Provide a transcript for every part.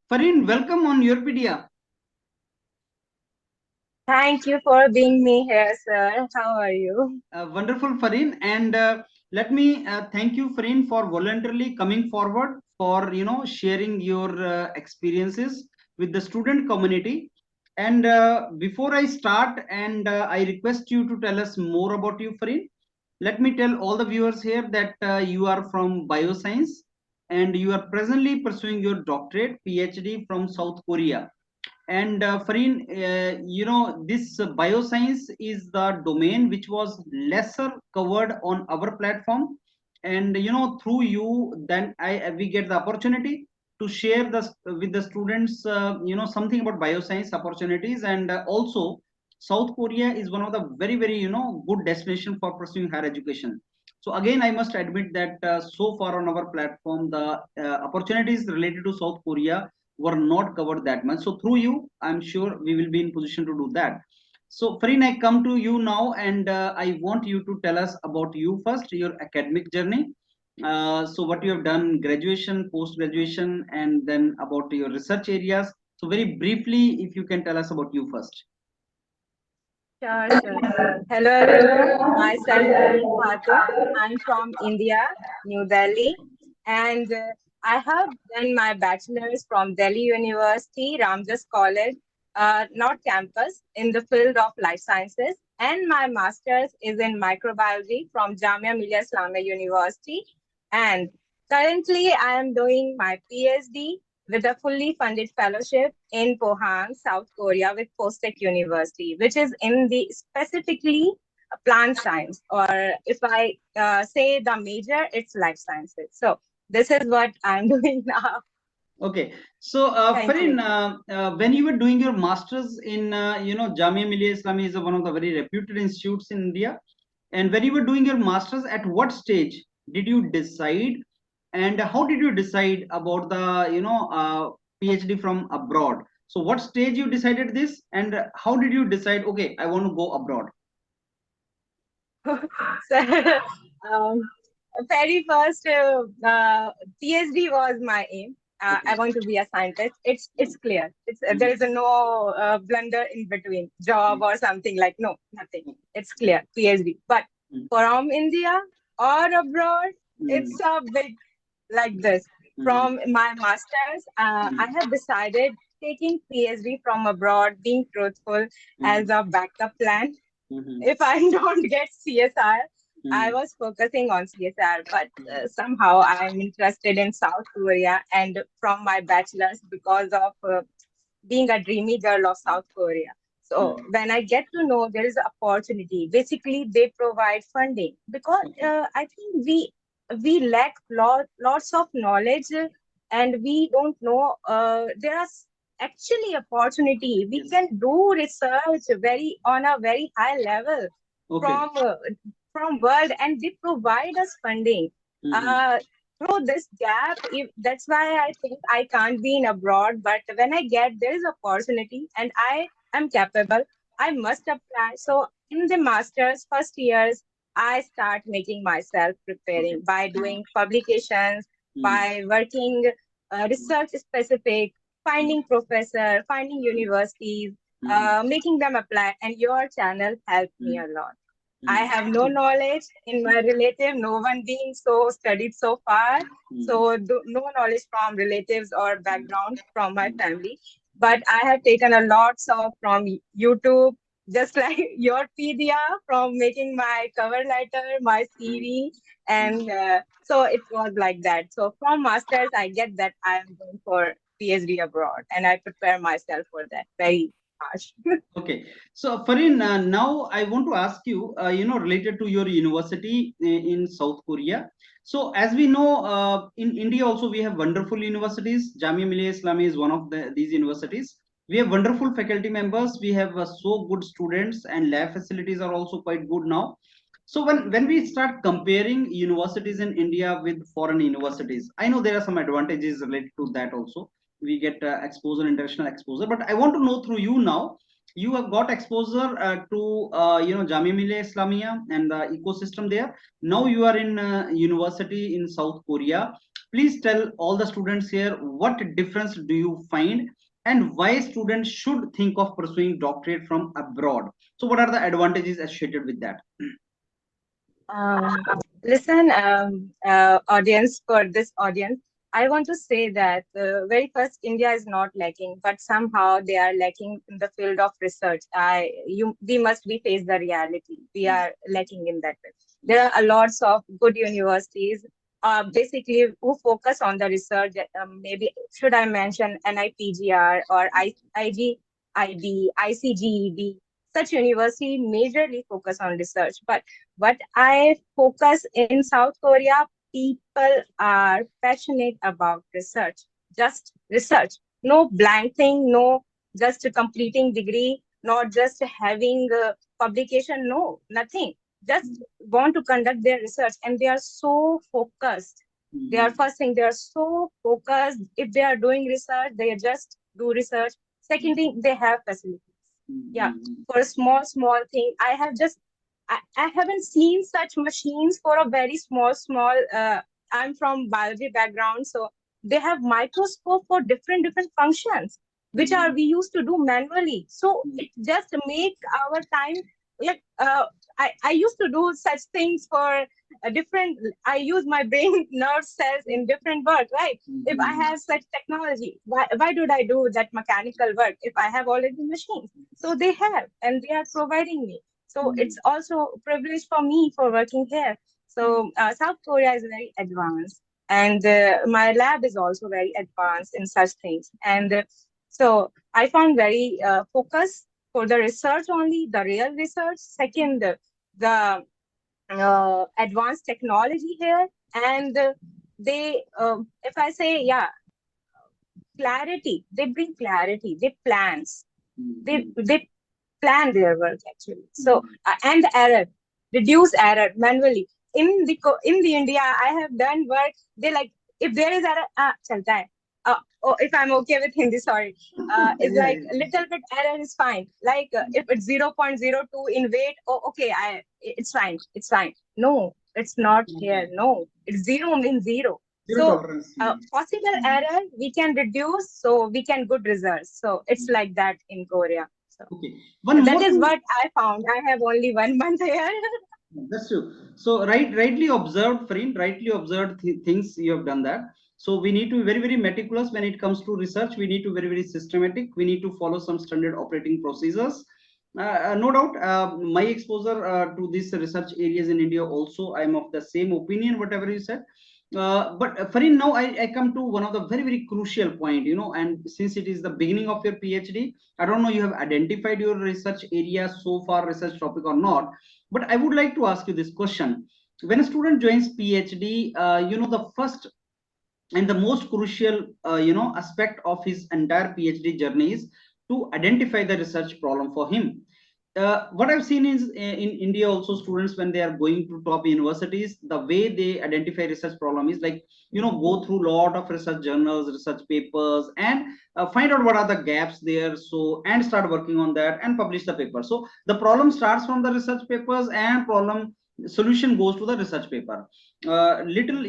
Farin, welcome on YourPedia. Thank you for being me here, sir. How are you? Wonderful, Farin, and let me thank you, Farin, for voluntarily coming forward for sharing your experiences with the student community. And before I start, and I request you to tell us more about you, Farin. Let me tell all the viewers here that you are from bioscience, and you are presently pursuing your doctorate PhD from South Korea. And Farin, this bioscience is the domain which was lesser covered on our platform. And through you, then we get the opportunity to share this with the students, something about bioscience opportunities. And also, South Korea is one of the very good destination for pursuing higher education. So again, I must admit that so far on our platform, the opportunities related to South Korea were not covered that much. So through you, I'm sure we will be in position to do that. So Farin, I come to you now, and I want you to tell us about you first, your academic journey. So what you have done, graduation, post graduation, and then about your research areas. So very briefly, if you can tell us about you first. Sure. Hello, everyone. Myself is Khatoon. I'm from India, New Delhi, and I have done my bachelor's from Delhi University, Ramjas College, North Campus, in the field of life sciences, and my master's is in microbiology from Jamia Millia Islamia University. And currently, I am doing my PhD with a fully funded fellowship in Pohang, South Korea, with Postek University, which is in the specifically plant science, or if I say the major, it's life sciences. So this is what I'm doing now. Okay, so Thank Farin, you. when you were doing your masters in, Jamia Millia Islamia is one of the very reputed institutes in India. And when you were doing your masters, at what stage did you decide, and how did you decide about the, PhD from abroad? So, what stage you decided this, and how did you decide? Okay, I want to go abroad. So, um, very first PhD was my aim. I Okay. want to be a scientist. It's clear. It's there is a no blunder in between job or something like no nothing. It's clear PhD. But from India or abroad, it's a big like this. From my masters, I have decided taking PhD from abroad, being truthful as a backup plan if I don't get CSR. I was focusing on CSR, but somehow I'm interested in South Korea and from my bachelor's because of being a dreamy girl of South Korea. So when I get to know there is an opportunity, basically they provide funding because I think we lack lots of knowledge and we don't know there are actually opportunity. We can do research very on a very high level Okay. from uh, from world and they provide us funding. Uh, Through this gap, if, that's why I think I can't be in abroad. But when I get there is opportunity and I am capable, I must apply. So in the masters first years, I start making myself Okay. preparing by doing publications, by working research specific, finding professor, finding universities, making them apply. And your channel helped me a lot. I have no knowledge in my relative, no one being so studied so far. So no knowledge from relatives or background from my family. But I have taken a lots of from YouTube, just like your PDA from making my cover letter, my CV. And so it was like that. So from masters, I get that I am going for PhD abroad and I prepare myself for that very harsh. Okay, so Farin, now I want to ask you, related to your university in South Korea. So, as we know, in India also we have wonderful universities. Jamia Millia Islamia is one of these universities. We have wonderful faculty members. We have so good students, and lab facilities are also quite good now. So, when we start comparing universities in India with foreign universities, I know there are some advantages related to that also. We get exposure, international exposure, but I want to know through you now, you have got exposure to Jamia Millia Islamia and the ecosystem there. Now you are in university in South Korea. Please tell all the students here what difference do you find and why students should think of pursuing doctorate from abroad. So what are the advantages associated with that? Um, Listen, audience, for this audience, I want to say that very first, India is not lacking, but somehow they are lacking in the field of research. We must be face the reality. We are lacking in that way. There are a lots of good universities, basically who focus on the research. Maybe should I mention NIPGR or IGIB, ICGEB? Such university majorly focus on research, but what I focus in South Korea, people are passionate about research, just research. No blank thing, no just completing degree, not just having publication, no, nothing. Just want to conduct their research and they are so focused. They are first thing, they are so focused. If they are doing research, they just do research. Second thing, they have facilities. Yeah, for a small thing, I haven't seen such machines for a very small. I'm from biology background, so they have microscope for different functions, which are we used to do manually. So it just make our time like I used to do such things for a different. I use my brain nerve cells in different work, right? If I have such technology, why did I do that mechanical work if I have already machines? So they have, and they are providing me. So it's also a privilege for me for working here. So South Korea is very advanced, and my lab is also very advanced in such things. And so I found very focus for the research only, the real research. Second, the advanced technology here, and they, if I say, yeah, clarity. They bring clarity. They plans. They plan their work actually. So and error, reduce error manually. In the India, I have done work. They like if there is error, chalta hai. Oh, if I'm okay with Hindi, sorry. It's like a little bit error is fine. Like if it's 0.02 in weight, oh, okay, it's fine. It's fine. No, it's not here. No, it's zero means zero. Zero So tolerance. possible error we can reduce, so we can good results. So it's like that in Korea. So Okay. One that more is thing. what I found. I have only 1 month here. That's true. So rightly observed, friend. Rightly observed things you have done that. So we need to be very meticulous when it comes to research. We need to be very systematic. We need to follow some standard operating procedures. No doubt, my exposure to these research areas in India also, I am of the same opinion. Whatever you said. But Farin, now I come to one of the very crucial point, and since it is the beginning of your PhD, I don't know you have identified your research area so far, research topic or not, but I would like to ask you this question. When a student joins PhD, the first and the most crucial, aspect of his entire PhD journey is to identify the research problem for him. What I've seen is in India also, students when they are going to top universities, the way they identify research problem is like, go through a lot of research journals, research papers, and find out what are the gaps there, so and start working on that and publish the paper. So the problem starts from the research papers and problem solution goes to the research paper. Little,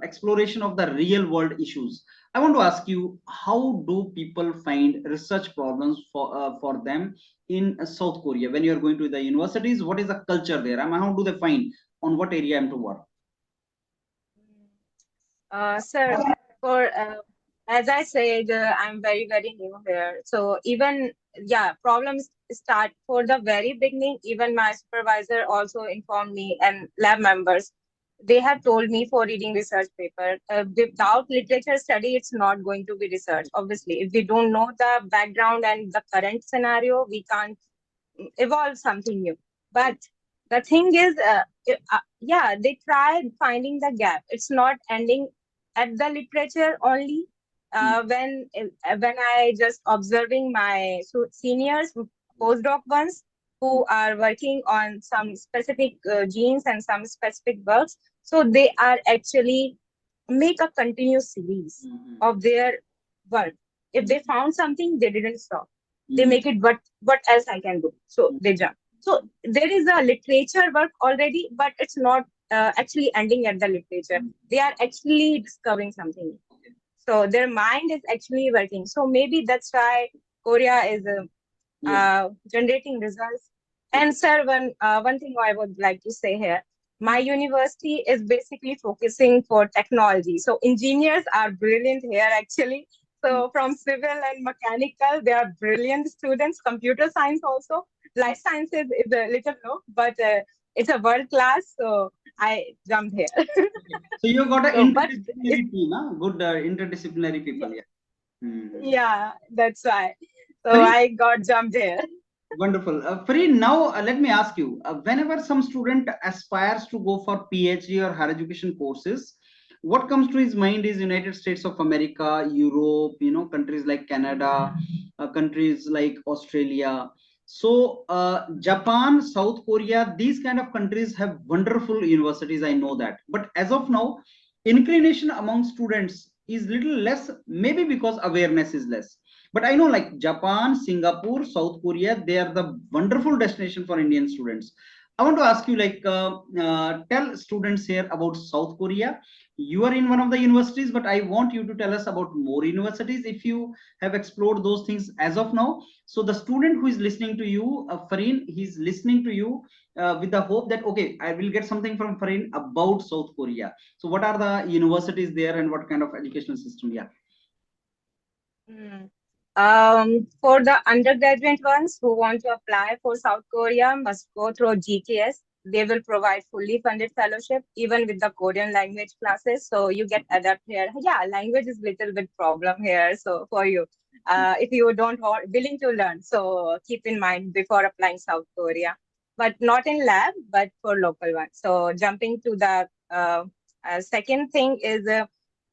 exploration of the real world issues. I want to ask you, how do people find research problems for them in South Korea when you are going to the universities? What is the culture there? I mean, how do they find on what area I'm to work? Sir, for as I said, I'm very new here. So even yeah, problems start for the very beginning. Even my supervisor also informed me and lab members. They have told me for reading research paper. Without literature study, it's not going to be research. Obviously, if we don't know the background and the current scenario, we can't evolve something new. But the thing is, yeah, they tried finding the gap. It's not ending at the literature only. When I just observing my seniors, postdoc ones who are working on some specific genes and some specific works, so they are actually make a continuous series of their work. If they found something, they didn't stop. They make it, what else I can do? So they jump. So there is a literature work already, but it's not actually ending at the literature. They are actually discovering something. So their mind is actually working. So maybe that's why Korea is generating results. And sir, one thing I would like to say here, my university is basically focusing for technology. So engineers are brilliant here actually. So from civil and mechanical, they are brilliant students. Computer science also. Life sciences is a little low, but it's a world class. So I jumped here. So you got an So, but interdisciplinary team, huh? Good interdisciplinary people. Yeah. yeah, that's why. So Farin, I got jumped here. wonderful. Farin, now let me ask you, whenever some student aspires to go for PhD or higher education courses, what comes to his mind is United States of America, Europe, countries like Canada, countries like Australia. So Japan, South Korea, these kind of countries have wonderful universities. I know that. But as of now, inclination among students is little less, maybe because awareness is less. But I know like Japan, Singapore, South Korea, they are the wonderful destination for Indian students. I want to ask you, like, tell students here about South Korea. You are in one of the universities, but I want you to tell us about more universities if you have explored those things as of now. So the student who is listening to you, Farin, he's listening to you with the hope that, okay, I will get something from Farin about South Korea. So what are the universities there and what kind of educational system? Yeah. Hmm. For the undergraduate ones who want to apply for South Korea, must go through GKS. They will provide fully funded fellowship, even with the Korean language classes. So you get adapt here. Yeah, language is little bit problem here. So for you, if you don't willing to learn, so keep in mind before applying South Korea, but not in lab, but for local one. So jumping to the second thing is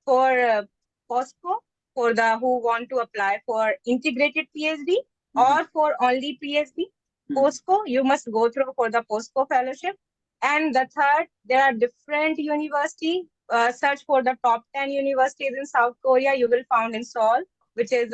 for POSCO for the who want to apply for integrated PhD or for only PhD. POSCO, you must go through for the POSCO fellowship. And the third, there are different university. Search for the top 10 universities in South Korea. You will found in Seoul, which is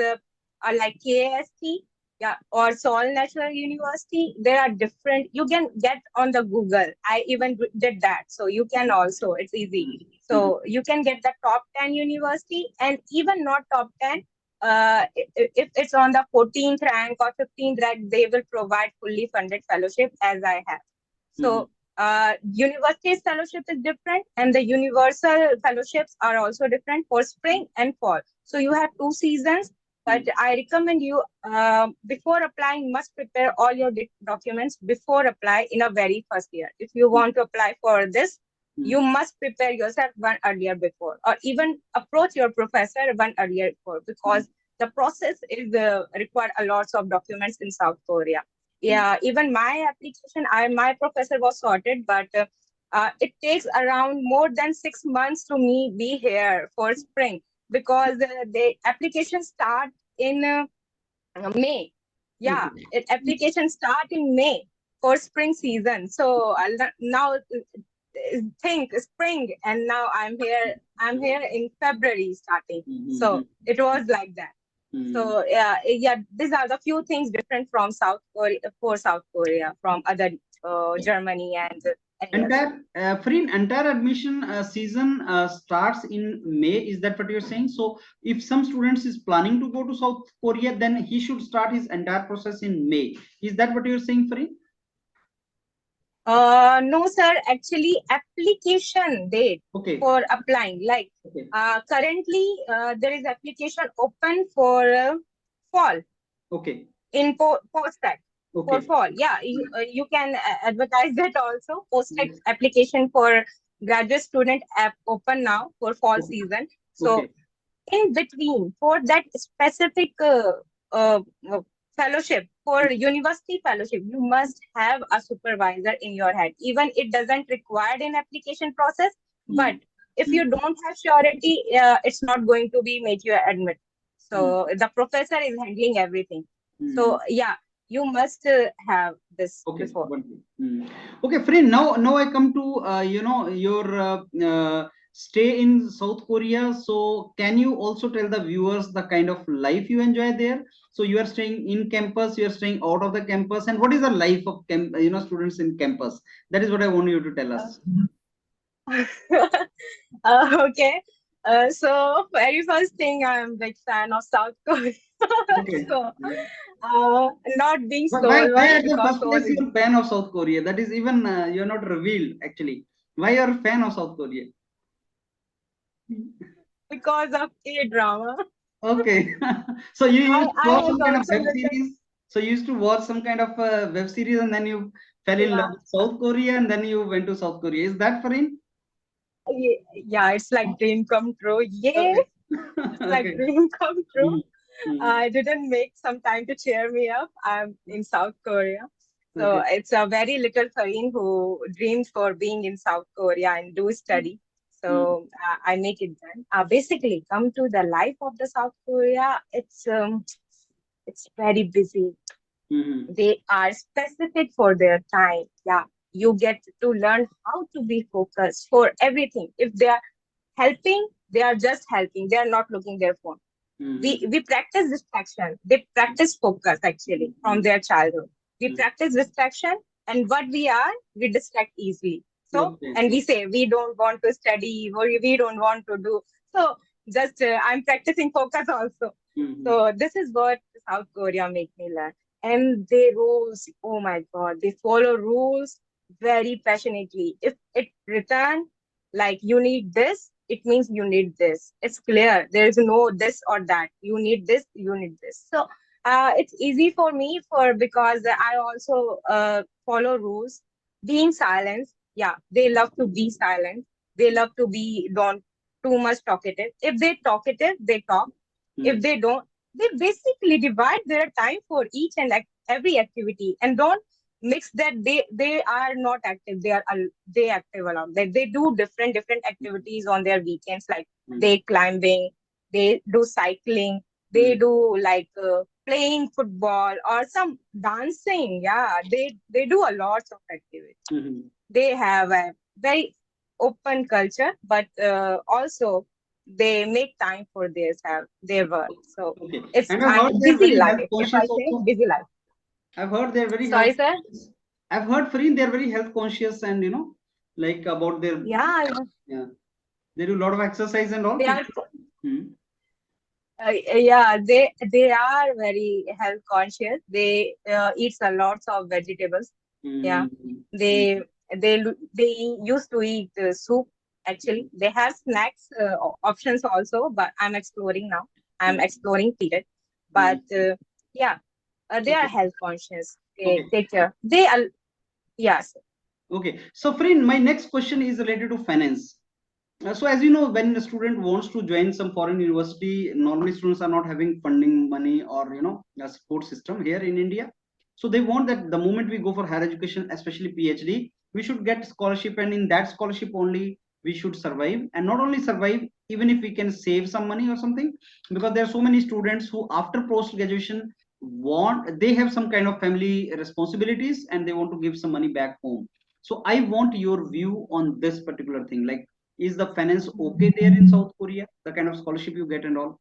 like KAST, yeah, or Seoul National University. There are different. You can get on the Google. I even did that, so you can also. It's easy. So you can get the top 10 university and even not top 10. If it's on the 14th rank or 15th rank, they will provide fully funded fellowship as I have. So university fellowship is different and the universal fellowships are also different for spring and fall. So you have 2 seasons, but I recommend you before applying must prepare all your documents before apply in a very first year. If you want to apply for this, you must prepare yourself one earlier before, or even approach your professor one earlier before, because the process is require a lot of documents in South Korea. Yeah, even my application, my professor was sorted, but it takes around more than 6 months to me be here for spring, because the application start in May. Yeah, application start in May for spring season. So now think spring, and now I'm here. I'm here in February starting. So it was like that. So yeah, these are the few things different from South Korea for South Korea from other Germany and others. Entire admission season starts in May. Is that what you're saying? So if some students is planning to go to South Korea, then he should start his entire process in May. Is that what you're saying, Farin? No, sir. Actually, application date for applying. Like currently, there is application open for fall. Okay. In post-grad for fall. Yeah, you can advertise that also. Post-grad application for graduate student app open now for fall season. So in between for that specific uh, fellowship, for university fellowship, you must have a supervisor in your head. Even it doesn't required in application process, but if you don't have surety, it's not going to be make you admit. So the professor is handling everything. So yeah, you must have this before. Okay, friend. Now I come to your stay in South Korea. So can you also tell the viewers the kind of life you enjoy there? So you are staying in campus, you are staying out of the campus, and what is the life of students in campus? That is what I want you to tell us. Okay. So very first thing, I'm big fan of South Korea. Okay. So, not being But why Seoul at the because first Seoul place is you're a fan of South Korea? That is even you're not revealed actually. Why you're a fan of South Korea? because of K-drama. Okay. So you used to I watch was some kind of also web little, series. So you used to watch some kind of web series and then you fell in love yeah, with South Korea and then you went to South Korea. Is that Farin? yeah, it's like dream come true. Yeah, Okay. it's like Okay. dream come true. Mhm. Mhm. I didn't make some time to cheer me up. I'm in South Korea. So Okay. it's a very little Farin who dreams for being in South Korea and do study. Mhm. So I make it done. Basically, come to the life of the South Korea. It's very busy. Mhm. They are specific for their time. Yeah, you get to learn how to be focused for everything. If they are helping, they are just helping. They are not looking their phone. Mhm. We practice distraction. They practice focus actually from their childhood. We Mhm. practice distraction, and what we distract easily. So, Okay. and we say we don't want to study or we don't want to do. So, just I'm practicing focus also. Mhm. So this is what South Korea make me learn. And they rules, oh my God, they follow rules very passionately. If it return like you need this, it means you need this. It's clear. There is no this or that. You need this, you need this. So it's easy for me for because I also follow rules. Being silent, yeah, they love to be silent. They love to be don't too much talkative. If they talkative, they talk. If Mhm. they don't, they basically divide their time for each and every activity and don't mix that they are not active, they active along, they do different activities on their weekends, like Mhm. they climbing, they do cycling, they Mhm. do like playing football or some dancing. Yeah, they do a lot of activity. Mhm. They have a very open culture, but also they make time for their work. So Okay. it's And I've kind heard of they're busy very life. health If I conscious say also. busy life. I've heard they're very health Sorry, sir. conscious. I've heard Farin they're very health conscious and like about their Yeah, yeah. yeah. They do a lot of exercise and all They are people. Hmm. yeah, they are very health conscious. They eat a lots of vegetables. Yeah, Hmm. they they used to eat soup. Actually, they have snacks options also, but I'm exploring now. I'm Hmm. exploring period, but Hmm. yeah, they are Okay. health conscious. They Okay. take care. They are yes. Okay. So Farin, my next question is related to finance. So as you know, when a student wants to join some foreign university, normally students are not having funding money or a support system here in India. So they want that the moment we go for higher education, especially PhD, we should get scholarship, and in that scholarship only we should survive, and not only survive, even if we can save some money or something, because there are so many students who after post graduation want they have some kind of family responsibilities and they want to give some money back home. So I want your view on this particular thing, like is the finance okay there in South Korea? The kind of scholarship you get and all?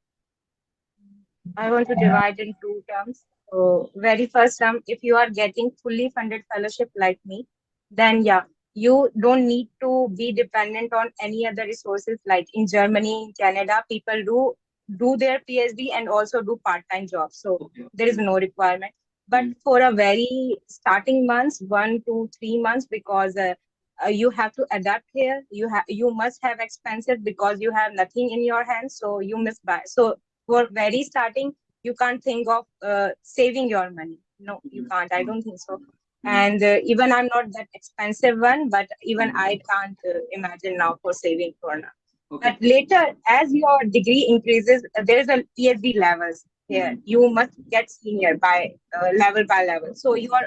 I want to divide in two terms. So, very first term, if you are getting fully funded fellowship like me, then yeah, you don't need to be dependent on any other resources. Like in Germany, in Canada, people do their PhD and also do part-time jobs. So Okay. there is no requirement. But Mm, for a very starting months, 1 to 3 months, because you have to adapt here. You must have expenses because you have nothing in your hands, so you must buy. So for very starting, you can't think of saving your money. No, you mm, can't. I mm, don't think so. mm, And even I'm not that expensive one, but even mm. I can't imagine now for saving for now. But Okay. later, as your degree increases, there is a PhD levels here. Mm, You must get senior by level. So your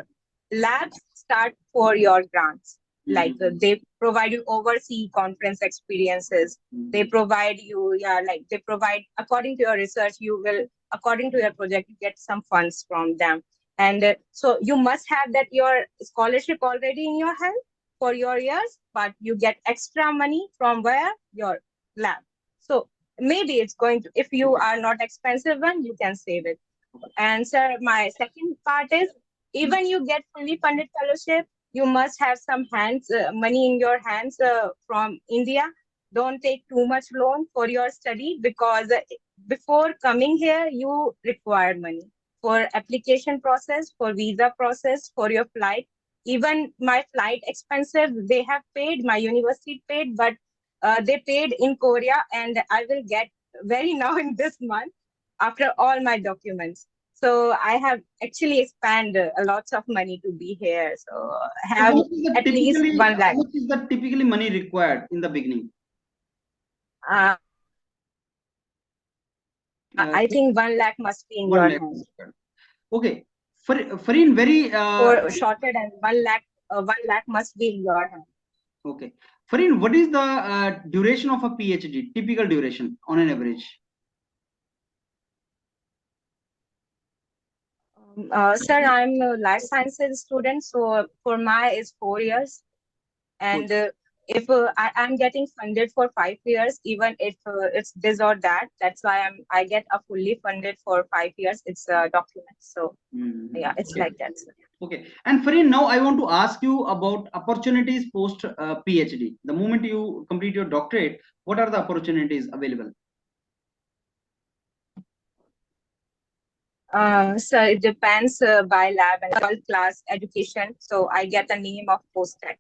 labs start for your grants. Like mm, they provide you overseas conference experiences. They mm, provide you, yeah, like they provide according to your research. You will according to your project, you get some funds from them, and so you must have that your scholarship already in your hand for your years, but you get extra money from where your lab. So maybe it's going to, if you okay. are not expensive one, you can save it. And sir, my second part is Mm, even you get fully funded fellowship, you must have some money in your hands from India. Don't take too much loan for your study, because before coming here, you require money for application process, for visa process, for your flight. Even my flight expenses, they have paid, my university paid, but they paid in Korea, and I will get very now in this month after all my documents. So I have actually spent a lots of money to be here. So So have at least 1 how lakh. much is the typically money required in the beginning? Uh, I think 1 lakh must be in 1 your lakh hand is required. Okay. Farin, very for shorted, and 1 lakh must be in your hand. okay. Farin, what is the duration of a PhD? Typical duration on an average? Sir, I'm a life sciences student, so for my is 4 years, and if I'm getting funded for 5 years, even if it's this or that, that's why I get a fully funded for 5 years. It's a document, so yeah, it's Okay. like that, sir. Okay. And Farin, now I want to ask you about opportunities post PhD. The moment you complete your doctorate, what are the opportunities available? So it depends by lab and world class education. So I get a name of postdoc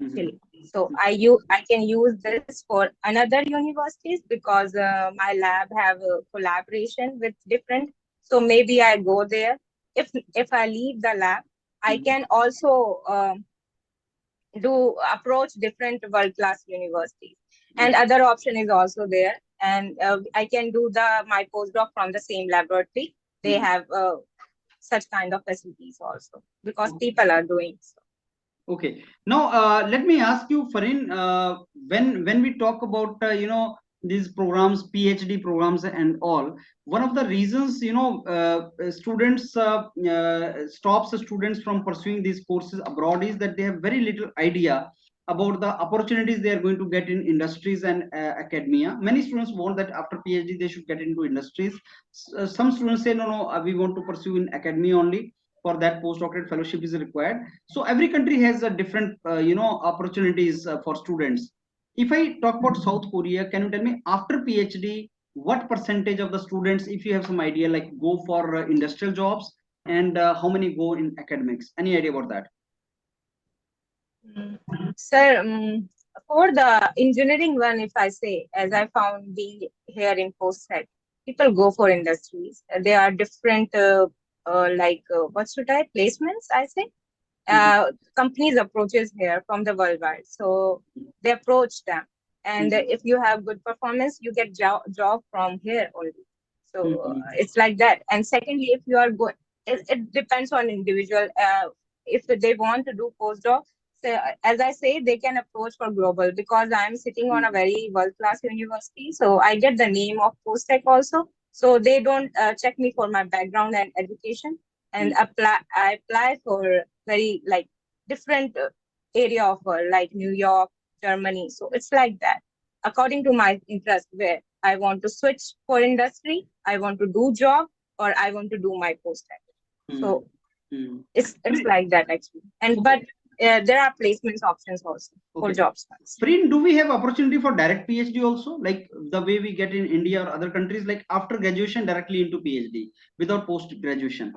actually. So I can use this for another universities, because my lab have a collaboration with different. So maybe I go there. If I leave the lab, I can also do approach different world class universities. And other option is also there, and I can do my postdoc from the same laboratory. They have such kind of facilities also, because people are doing so. Okay. Now, let me ask you, Farin, when we talk about these programs, PhD programs, and all, one of the reasons students stops the students from pursuing these courses abroad is that they have very little idea about the opportunities they are going to get in industries and academia. Many students want that after PhD they should get into industries. Some students say, no, no, we want to pursue in academia only. For that, postdoctorate fellowship is required. So every country has a different opportunities for students. If I talk about South Korea, can you tell me after PhD what percentage of the students, if you have some idea, like go for industrial jobs, and how many go in academics? Any idea about that? Sir, for the engineering one, if I say, as I found being here in postgrad, people go for industries. There are different, what should I, placements, I say? Companies approaches here from the worldwide. So they approach them. And if you have good performance, you get job from here only. So it's like that. And secondly, if you are good, it depends on individual. If they want to do postdoc, so as I say, they can approach for global, because I'm sitting on a very world-class university. So I get the name of postdoc also. So they don't check me for my background and education, and I apply for very like different area of world, like New York, Germany. So it's like that. According to my interest, where I want to switch for industry, I want to do job, or I want to do my postdoc. So it's like that actually. And but there are placements options also for jobs. Friend, do we have opportunity for direct PhD also, like the way we get in India or other countries, like after graduation directly into PhD without post graduation?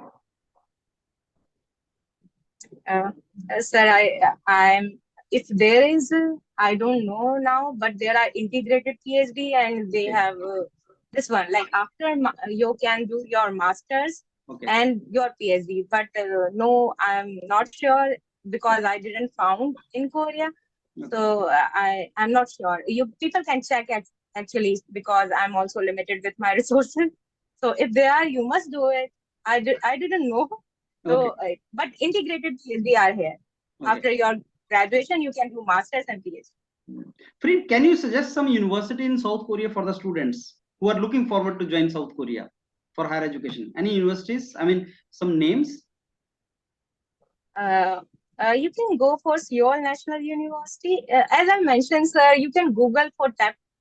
Sir, I'm if there is, I don't know now, but there are integrated PhD, and they have this one. Like after you can do your masters and your PhD, but no, I'm not sure, because I didn't found in Korea, so I'm not sure. You people can check actually, because I'm also limited with my resources. So if they are, you must do it. I didn't know. So, but integrated PhD are here. After your graduation, you can do masters and PhD. Friend, can you suggest some university in South Korea for the students who are looking forward to join South Korea for higher education? Any universities? I mean, some names. You can go for Seoul National University. As I mentioned, sir, you can Google for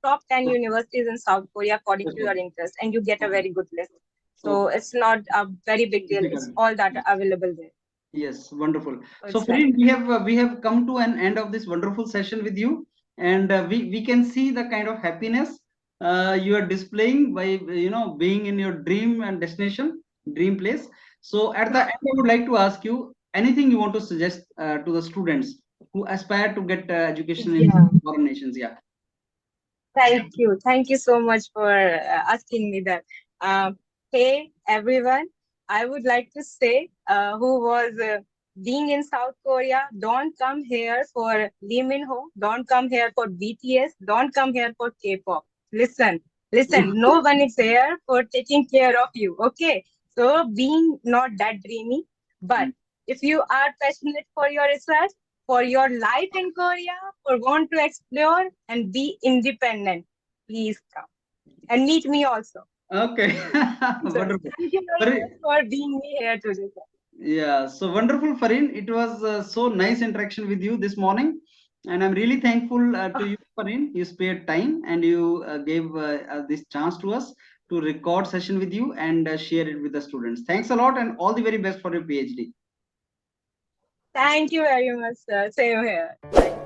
top 10 universities in South Korea according to your interest, and you get a very good list. So it's not a very big deal. It's all that available there. Yes, wonderful. So, It's like Farin, we have come to an end of this wonderful session with you, and we can see the kind of happiness you are displaying by being in your dream and destination, dream place. So, at the end, I would like to ask you anything you want to suggest to the students who aspire to get education in yeah. foreign nations. Yeah. Thank you. Thank you so much for asking me that. Hey, everyone. I would like to say who was being in South Korea, don't come here for Lee Min Ho. Don't come here for BTS. Don't come here for K-pop. Listen, listen. No one is here for taking care of you. Okay. So being not that dreamy, but if you are passionate for your research, for your life in Korea, for want to explore and be independent, please come and meet me also. Okay. So Wonderful. thank you very much Farin, for being me here today. yeah, so wonderful, Farin. It was so nice interaction with you this morning, and I'm really thankful to you, Farin. You spared time and you gave this chance to us to record session with you and share it with the students. Thanks a lot, and all the very best for your PhD. Thank you very much, sir. Same here. Thank you.